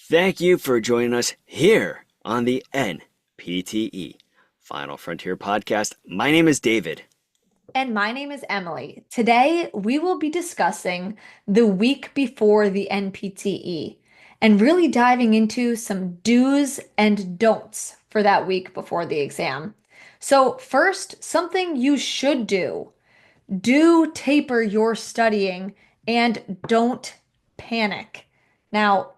Thank you for joining us here on the NPTE Final Frontier Podcast. My name is David. And my name is Emily. Today, we will be discussing the week before the NPTE and really diving into some do's and don'ts for that week before the exam. So, first, something you should do. Do taper your studying and don't panic. Now,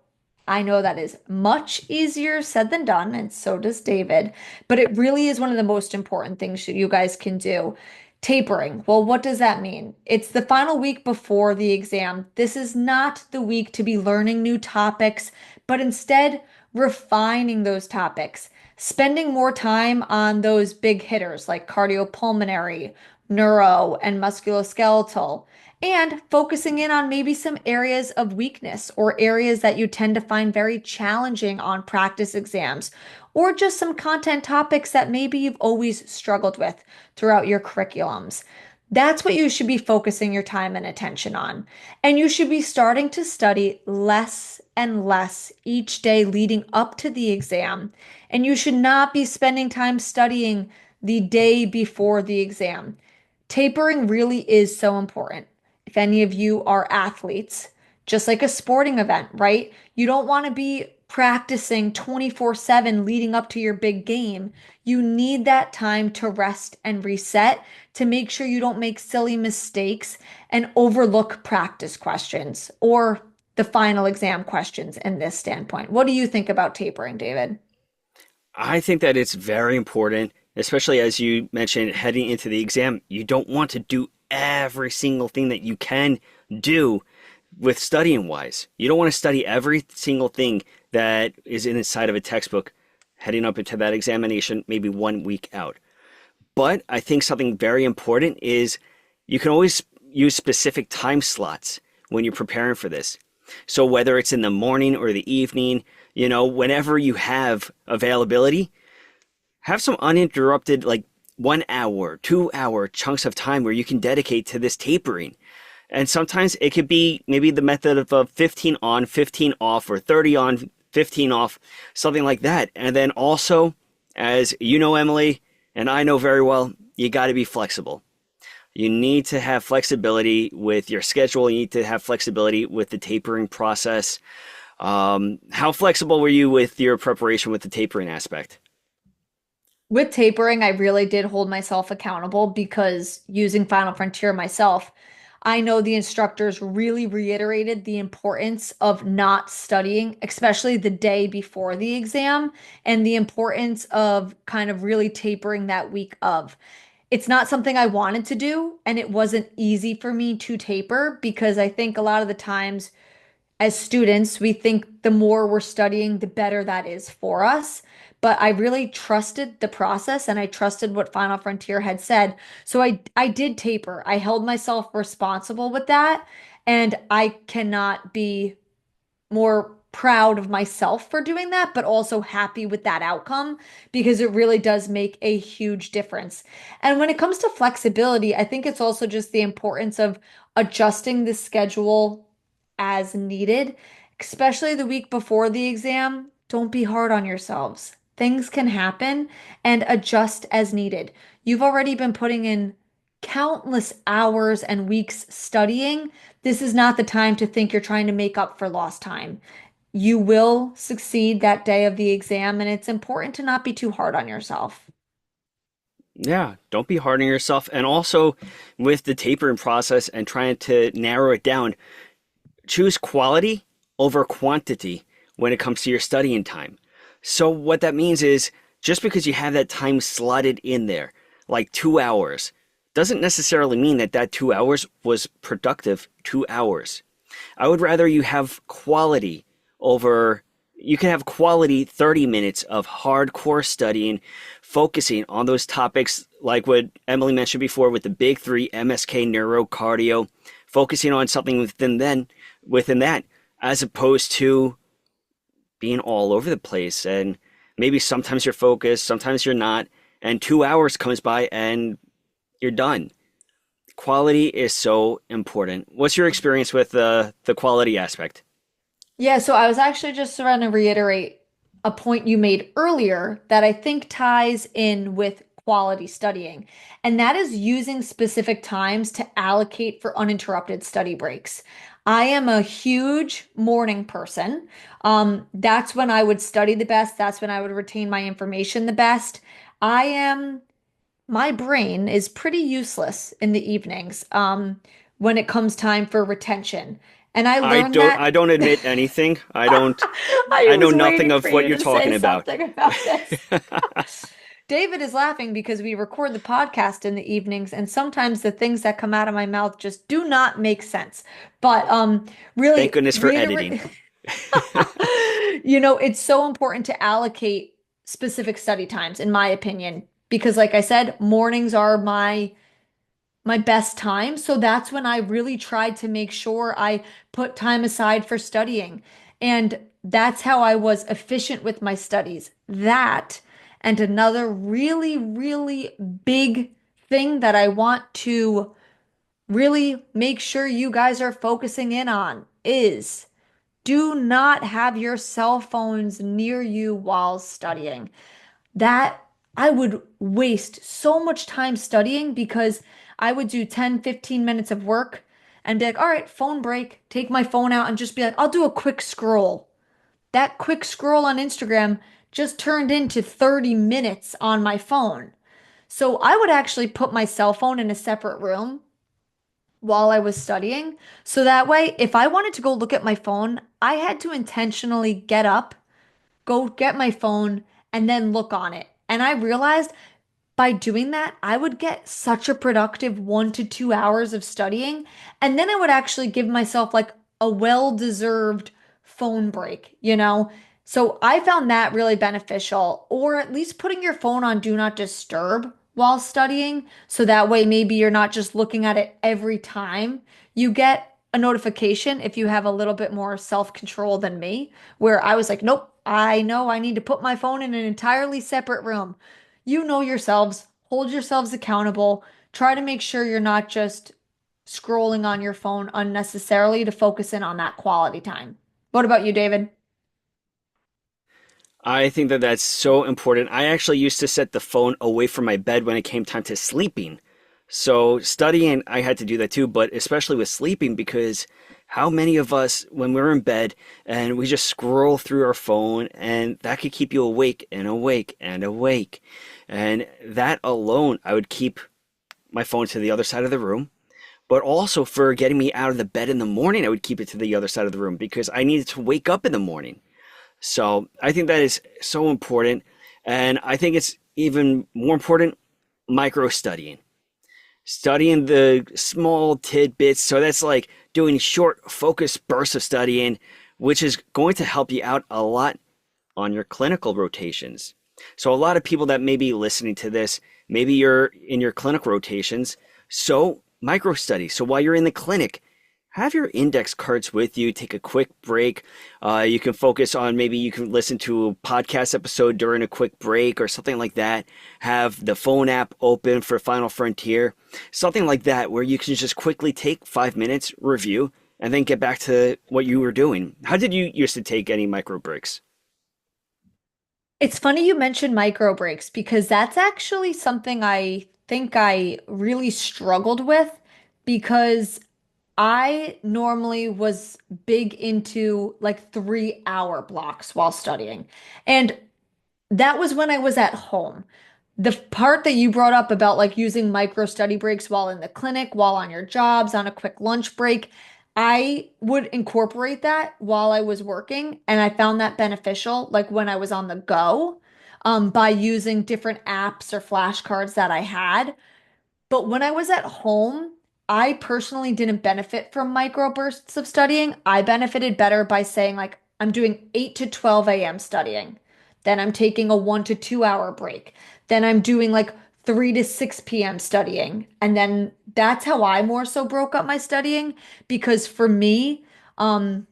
I know that is much easier said than done, and so does David, but it really is one of the most important things that you guys can do. Tapering. Well, what does that mean? It's the final week before the exam. This is not the week to be learning new topics, but instead refining those topics, spending more time on those big hitters like cardiopulmonary, neuro, and musculoskeletal, and focusing in on maybe some areas of weakness or areas that you tend to find very challenging on practice exams, or just some content topics that maybe you've always struggled with throughout your curriculums. That's what you should be focusing your time and attention on. And you should be starting to study less and less each day leading up to the exam. And you should not be spending time studying the day before the exam. Tapering really is so important. If any of you are athletes, just like a sporting event, right? You don't want to be practicing 24/7 leading up to your big game. You need that time to rest and reset to make sure you don't make silly mistakes and overlook practice questions or the final exam questions in this standpoint. What do you think about tapering, David? I think that it's very important, especially as you mentioned, heading into the exam. You don't want to do every single thing that you can do with studying wise. You don't want to study every single thing that is inside of a textbook heading up into that examination, maybe 1 week out. But I think something very important is you can always use specific time slots when you're preparing for this. So whether it's in the morning or the evening, whenever you have availability, have some uninterrupted, like 1 hour, 2 hour chunks of time where you can dedicate to this tapering. And sometimes it could be maybe the method of 15 on, 15 off, or 30 on, 15 off, something like that. And then also, as you know, Emily, and I know very well, you got to be flexible. You need to have flexibility with your schedule. You need to have flexibility with the tapering process. How flexible were you with your preparation with the tapering aspect? With tapering, I really did hold myself accountable because using Final Frontier myself, I know the instructors really reiterated the importance of not studying, especially the day before the exam, and the importance of kind of really tapering that week of. It's not something I wanted to do, and it wasn't easy for me to taper because I think a lot of the times as students, we think the more we're studying, the better that is for us. But I really trusted the process and I trusted what Final Frontier had said. So I did taper. I held myself responsible with that. And I cannot be more proud of myself for doing that, but also happy with that outcome because it really does make a huge difference. And when it comes to flexibility, I think it's also just the importance of adjusting the schedule as needed, especially the week before the exam. Don't be hard on yourselves. Things can happen and adjust as needed. You've already been putting in countless hours and weeks studying. This is not the time to think you're trying to make up for lost time. You will succeed that day of the exam, and it's important to not be too hard on yourself. Yeah, don't be hard on yourself. And also with the tapering process and trying to narrow it down, choose quality over quantity when it comes to your studying time. So what that means is just because you have that time slotted in there, like 2 hours, doesn't necessarily mean that that 2 hours was productive 2 hours. I would rather you have quality over, you can have quality 30 minutes of hardcore studying, focusing on those topics like what Emily mentioned before with the big three, MSK, neuro, cardio, focusing on something within that, as opposed to being all over the place. And maybe sometimes you're focused, sometimes you're not, and 2 hours comes by and you're done. Quality is so important. What's your experience with the quality aspect? Yeah, so I was actually just trying to reiterate a point you made earlier that I think ties in with quality studying, and that is using specific times to allocate for uninterrupted study breaks. I am a huge morning person. That's when I would study the best. That's when I would retain my information the best. I am My brain is pretty useless in the evenings, when it comes time for retention. And I learned that. I don't admit anything. I I know was nothing waiting of for what you you're to say talking about. something about this. David is laughing because we record the podcast in the evenings, and sometimes the things that come out of my mouth just do not make sense. But Thank really goodness for editing. reiterate, it's so important to allocate specific study times, in my opinion, because like I said, mornings are my best time. So that's when I really tried to make sure I put time aside for studying. And that's how I was efficient with my studies. That and another really, really big thing that I want to really make sure you guys are focusing in on is do not have your cell phones near you while studying. That I would waste so much time studying because I would do 10, 15 minutes of work and be like, all right, phone break, take my phone out and just be like, I'll do a quick scroll. That quick scroll on Instagram just turned into 30 minutes on my phone. So I would actually put my cell phone in a separate room while I was studying. So that way, if I wanted to go look at my phone, I had to intentionally get up, go get my phone, and then look on it. And I realized by doing that, I would get such a productive 1 to 2 hours of studying. And then I would actually give myself like a well-deserved phone break, you know? So I found that really beneficial, or at least putting your phone on do not disturb while studying. So that way, maybe you're not just looking at it every time you get a notification if you have a little bit more self-control than me, where I was like, nope, I know I need to put my phone in an entirely separate room. You know yourselves, hold yourselves accountable, try to make sure you're not just scrolling on your phone unnecessarily to focus in on that quality time. What about you, David? I think that that's so important. I actually used to set the phone away from my bed when it came time to sleeping. So studying, I had to do that too, but especially with sleeping, because how many of us, when we're in bed and we just scroll through our phone, and that could keep you awake and awake and awake. And that alone, I would keep my phone to the other side of the room. But also for getting me out of the bed in the morning, I would keep it to the other side of the room because I needed to wake up in the morning. So I think that is so important. And I think it's even more important micro studying, studying the small tidbits. So that's like doing short, focused bursts of studying, which is going to help you out a lot on your clinical rotations. So a lot of people that may be listening to this, maybe you're in your clinical rotations. So micro study. So while you're in the clinic, have your index cards with you. Take a quick break. You can focus on maybe you can listen to a podcast episode during a quick break or something like that. Have the phone app open for Final Frontier, something like that, where you can just quickly take 5 minutes, review, and then get back to what you were doing. How did you used to take any micro breaks? It's funny you mentioned micro breaks because that's actually something I think I really struggled with because I normally was big into like 3 hour blocks while studying. And that was when I was at home. The part that you brought up about like using micro study breaks while in the clinic, while on your jobs, on a quick lunch break, I would incorporate that while I was working, and I found that beneficial, like when I was on the go, by using different apps or flashcards that I had. But when I was at home, I personally didn't benefit from microbursts of studying. I benefited better by saying, like, I'm doing 8 to 12 a.m. studying. Then I'm taking a 1 to 2 hour break. Then I'm doing like 3 to 6 p.m. studying. And then that's how I more so broke up my studying because for me, um,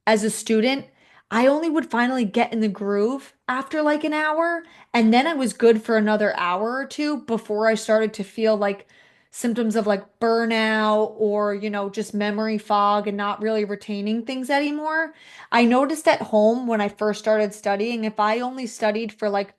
as a student, I only would finally get in the groove after like an hour. And then I was good for another hour or two before I started to feel like symptoms of like burnout or, just memory fog and not really retaining things anymore. I noticed at home when I first started studying, if I only studied for like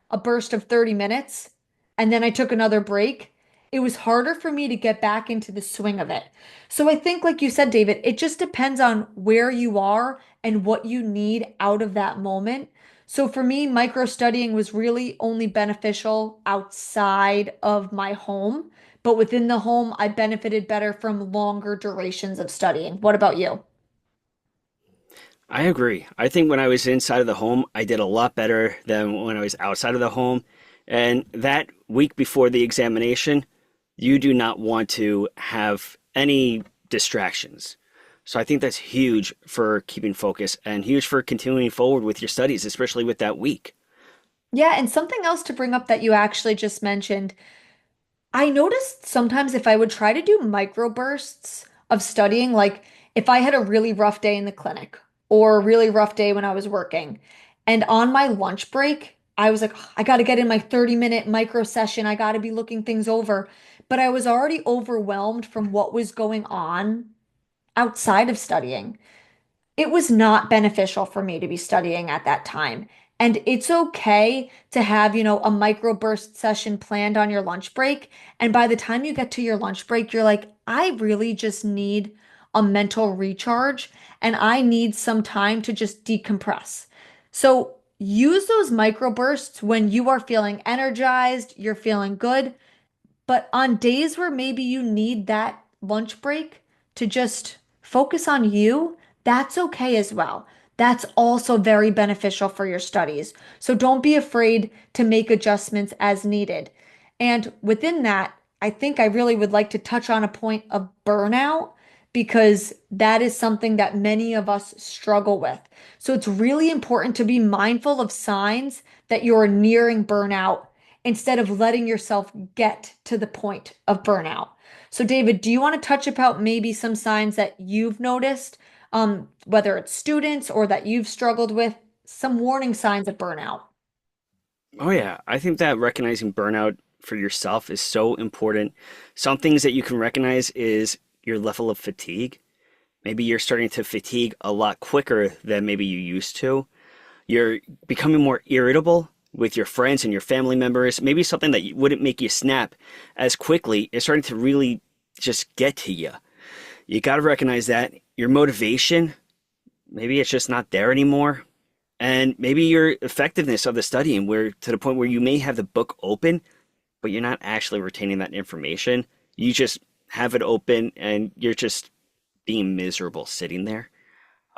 a burst of 30 minutes and then I took another break, it was harder for me to get back into the swing of it. So I think, like you said, David, it just depends on where you are and what you need out of that moment. So for me, micro studying was really only beneficial outside of my home, but within the home, I benefited better from longer durations of studying. What about you? I agree. I think when I was inside of the home, I did a lot better than when I was outside of the home. And that week before the examination, you do not want to have any distractions. So I think that's huge for keeping focus and huge for continuing forward with your studies, especially with that week. Yeah, and something else to bring up that you actually just mentioned. I noticed sometimes if I would try to do microbursts of studying, like if I had a really rough day in the clinic or a really rough day when I was working, and on my lunch break, I was like, "Ugh, I got to get in my 30-minute micro session. I got to be looking things over." But I was already overwhelmed from what was going on outside of studying. It was not beneficial for me to be studying at that time. And it's okay to have, a microburst session planned on your lunch break. And by the time you get to your lunch break, you're like, I really just need a mental recharge and I need some time to just decompress. So use those microbursts when you are feeling energized, you're feeling good. But on days where maybe you need that lunch break to just focus on you, that's okay as well. That's also very beneficial for your studies. So don't be afraid to make adjustments as needed. And within that, I think I really would like to touch on a point of burnout because that is something that many of us struggle with. So it's really important to be mindful of signs that you're nearing burnout instead of letting yourself get to the point of burnout. So, David, do you want to touch about maybe some signs that you've noticed, whether it's students or that you've struggled with, some warning signs of burnout? Oh, yeah. I think that recognizing burnout for yourself is so important. Some things that you can recognize is your level of fatigue. Maybe you're starting to fatigue a lot quicker than maybe you used to. You're becoming more irritable with your friends and your family members. Maybe something that wouldn't make you snap as quickly is starting to really just get to you. You got to recognize that your motivation, maybe it's just not there anymore. And maybe your effectiveness of the studying, where to the point where you may have the book open, but you're not actually retaining that information. You just have it open and you're just being miserable sitting there.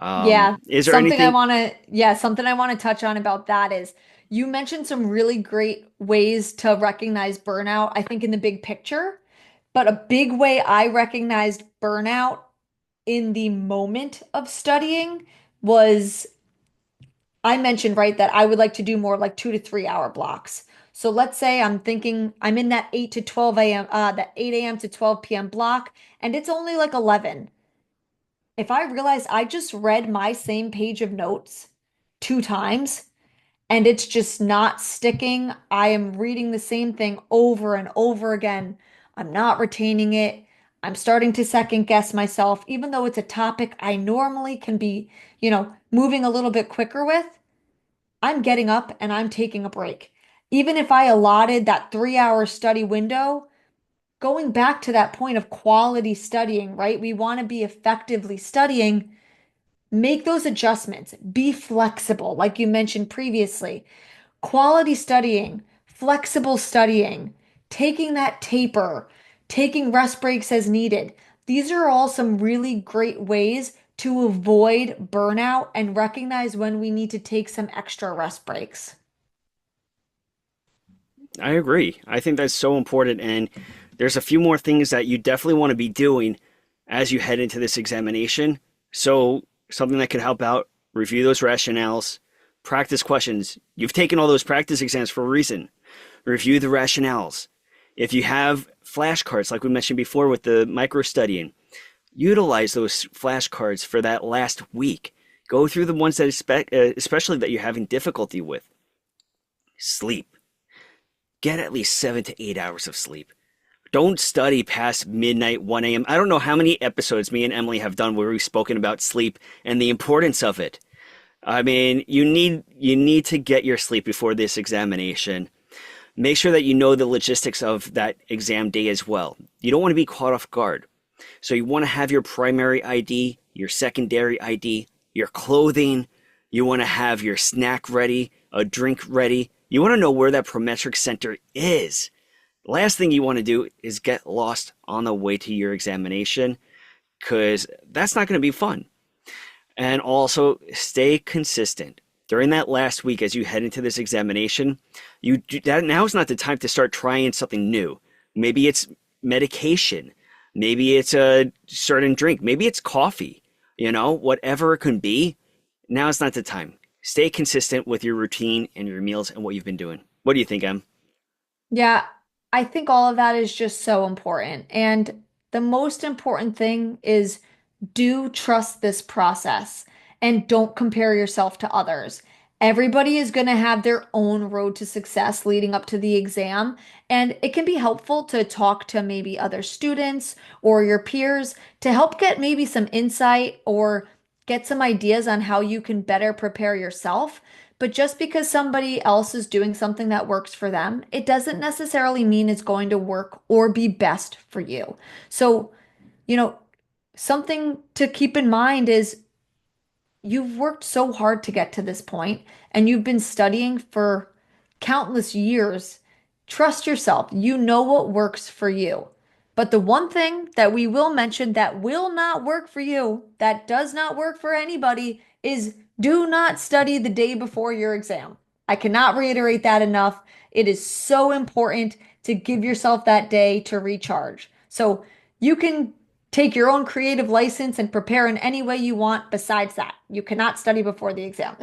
Yeah, Is there anything? something I want to touch on about that is you mentioned some really great ways to recognize burnout, I think in the big picture, but a big way I recognized burnout in the moment of studying was I mentioned, right, that I would like to do more like 2 to 3 hour blocks. So let's say I'm thinking I'm in that 8 to 12 a.m., that 8 a.m. to 12 p.m. block, and it's only like 11. If I realize I just read my same page of notes 2 times and it's just not sticking, I am reading the same thing over and over again. I'm not retaining it. I'm starting to second guess myself, even though it's a topic I normally can be, moving a little bit quicker with. I'm getting up and I'm taking a break. Even if I allotted that 3 hour study window, going back to that point of quality studying, right? We want to be effectively studying. Make those adjustments. Be flexible, like you mentioned previously. Quality studying, flexible studying, taking that taper, taking rest breaks as needed. These are all some really great ways to avoid burnout and recognize when we need to take some extra rest breaks. I agree. I think that's so important. And there's a few more things that you definitely want to be doing as you head into this examination. So, something that could help out, review those rationales, practice questions. You've taken all those practice exams for a reason. Review the rationales. If you have flashcards, like we mentioned before with the micro studying, utilize those flashcards for that last week. Go through the ones that, especially that you're having difficulty with. Sleep. Get at least 7 to 8 hours of sleep. Don't study past midnight, 1 a.m. I don't know how many episodes me and Emily have done where we've spoken about sleep and the importance of it. I mean, you need to get your sleep before this examination. Make sure that you know the logistics of that exam day as well. You don't want to be caught off guard. So you want to have your primary ID, your secondary ID, your clothing. You want to have your snack ready, a drink ready. You want to know where that prometric center is. Last thing you want to do is get lost on the way to your examination because that's not going to be fun. And also stay consistent. During that last week as you head into this examination, now is not the time to start trying something new. Maybe it's medication. Maybe it's a certain drink. Maybe it's coffee. Whatever it can be, now is not the time. Stay consistent with your routine and your meals and what you've been doing. What do you think, Em? Yeah, I think all of that is just so important. And the most important thing is do trust this process and don't compare yourself to others. Everybody is going to have their own road to success leading up to the exam. And it can be helpful to talk to maybe other students or your peers to help get maybe some insight or get some ideas on how you can better prepare yourself. But just because somebody else is doing something that works for them, it doesn't necessarily mean it's going to work or be best for you. So, you know, something to keep in mind is you've worked so hard to get to this point and you've been studying for countless years. Trust yourself. You know what works for you. But the one thing that we will mention that will not work for you, that does not work for anybody, is do not study the day before your exam. I cannot reiterate that enough. It is so important to give yourself that day to recharge. So you can take your own creative license and prepare in any way you want besides that. You cannot study before the exam.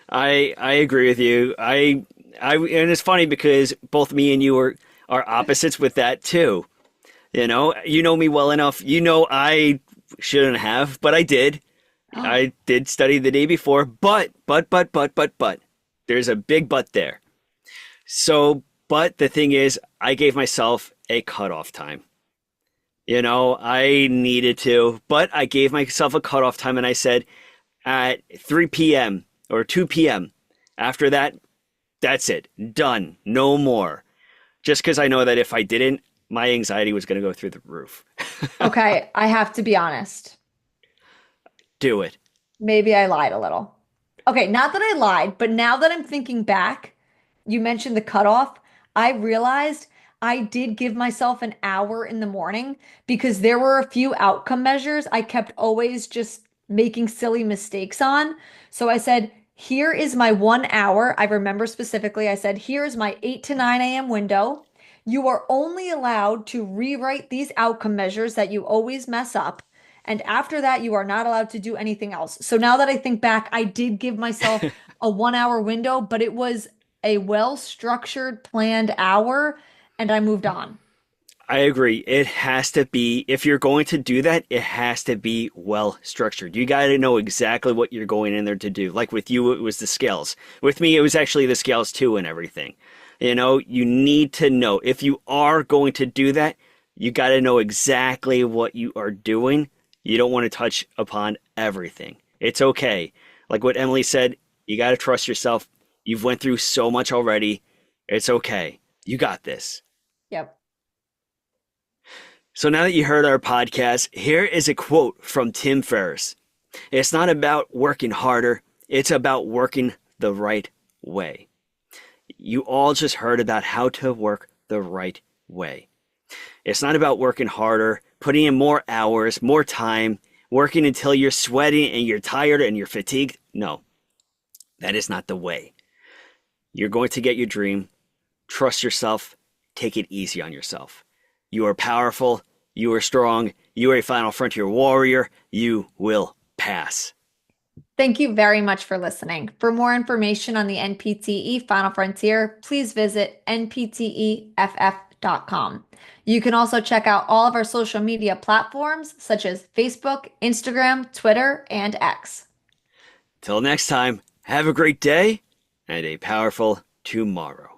I agree with you. And it's funny because both me and you are opposites with that too. You know me well enough. I shouldn't have, but I did. I did study the day before, but there's a big but there. So, but the thing is, I gave myself a cutoff time. I needed to, but I gave myself a cutoff time and I said at 3 p.m. or 2 p.m. After that, that's it. Done. No more. Just because I know that if I didn't, my anxiety was going to go through the roof. Okay, I have to be honest. Do it. Maybe I lied a little. Okay, not that I lied, but now that I'm thinking back, you mentioned the cutoff. I realized I did give myself an hour in the morning because there were a few outcome measures I kept always just making silly mistakes on. So I said, here is my 1 hour. I remember specifically, I said, here is my 8 to 9 a.m. window. You are only allowed to rewrite these outcome measures that you always mess up. And after that, you are not allowed to do anything else. So now that I think back, I did give myself a 1 hour window, but it was a well-structured, planned hour, and I moved on. I agree. It has to be, if you're going to do that, it has to be well structured. You got to know exactly what you're going in there to do. Like with you, it was the scales. With me, it was actually the scales too and everything. You need to know if you are going to do that, you got to know exactly what you are doing. You don't want to touch upon everything. It's okay. Like what Emily said, you got to trust yourself. You've went through so much already. It's okay. You got this. Yep. So now that you heard our podcast, here is a quote from Tim Ferriss. It's not about working harder. It's about working the right way. You all just heard about how to work the right way. It's not about working harder, putting in more hours, more time, working until you're sweating and you're tired and you're fatigued. No, that is not the way. You're going to get your dream. Trust yourself. Take it easy on yourself. You are powerful. You are strong. You are a Final Frontier warrior. You will pass. Thank you very much for listening. For more information on the NPTE Final Frontier, please visit npteff.com. You can also check out all of our social media platforms such as Facebook, Instagram, Twitter, and X. Till next time, have a great day and a powerful tomorrow.